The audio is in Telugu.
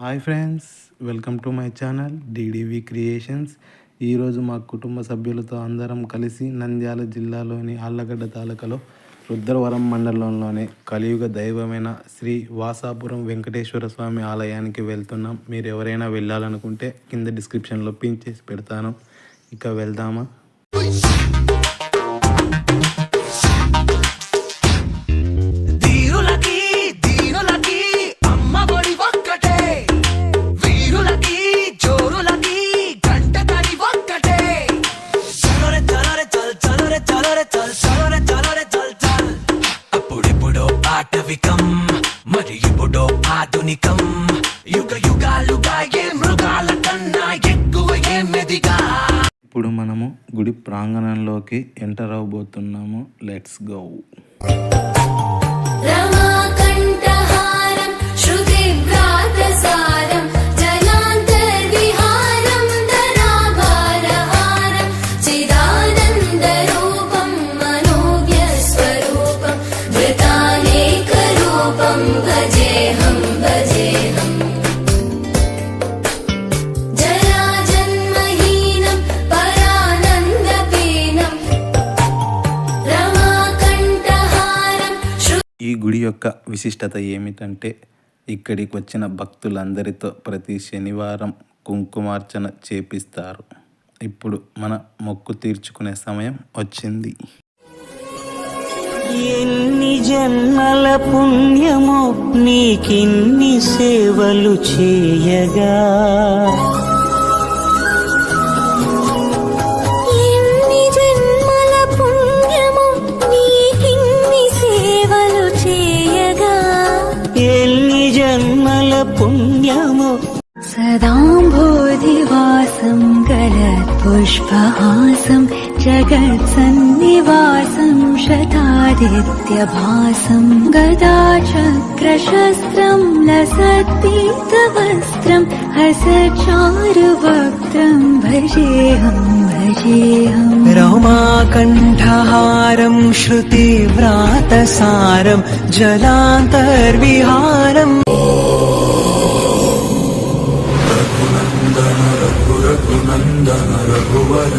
Hi friends, welcome to my channel DDV creations. ఈరోజు మా కుటుంబ సభ్యులతో అందరం కలిసి నంద్యాల జిల్లాలోని ఆళ్లగడ్డ తాలూకాలో రుద్రవరం మండలంలోని కలియుగ దైవమైన శ్రీ వాసాపురం వెంకటేశ్వర స్వామి ఆలయానికి వెళ్తున్నాం. మీరు ఎవరైనా వెళ్ళాలనుకుంటే కింద డిస్క్రిప్షన్లో పిన్ చేసి పెడతాను. ఇక వెళ్దామా? మరి ఇప్పుడు ఆధునికం యుగ యుగాలుగా ఏ మృగాల కన్నా ఎక్కువ ఏమెదిగా. ఇప్పుడు మనము గుడి ప్రాంగణంలోకి ఎంటర్ అవబోతున్నాము. Let's go. ఈ గుడి యొక్క విశిష్టత ఏమిటంటే, ఇక్కడికి వచ్చిన భక్తులందరితో ప్రతి శనివారం కుంకుమార్చన చేపిస్తారు. ఇప్పుడు మన మొక్కు తీర్చుకునే సమయం వచ్చింది. ఎన్ని జన్మల పుణ్యమో నీకిన్ని సేవలు చేయగా, ఎన్ని జన్మల పుణ్యమో నీకిన్ని సేవలు చేయగా, ఎన్ని జన్మల పుణ్యమో సదాంబోధివాసం గలత్పుష్పహాసం జగత్సన్నివాసం శతాదిత్యభాసం గదాచక్రశస్త్రం లసత్పీతవస్త్రం హసచారువక్త్రం భజేహం భజేహం. రమాకంఠహారం శృతివ్రాతసారం జలాంతర్విహారం. రఘునందన రఘువర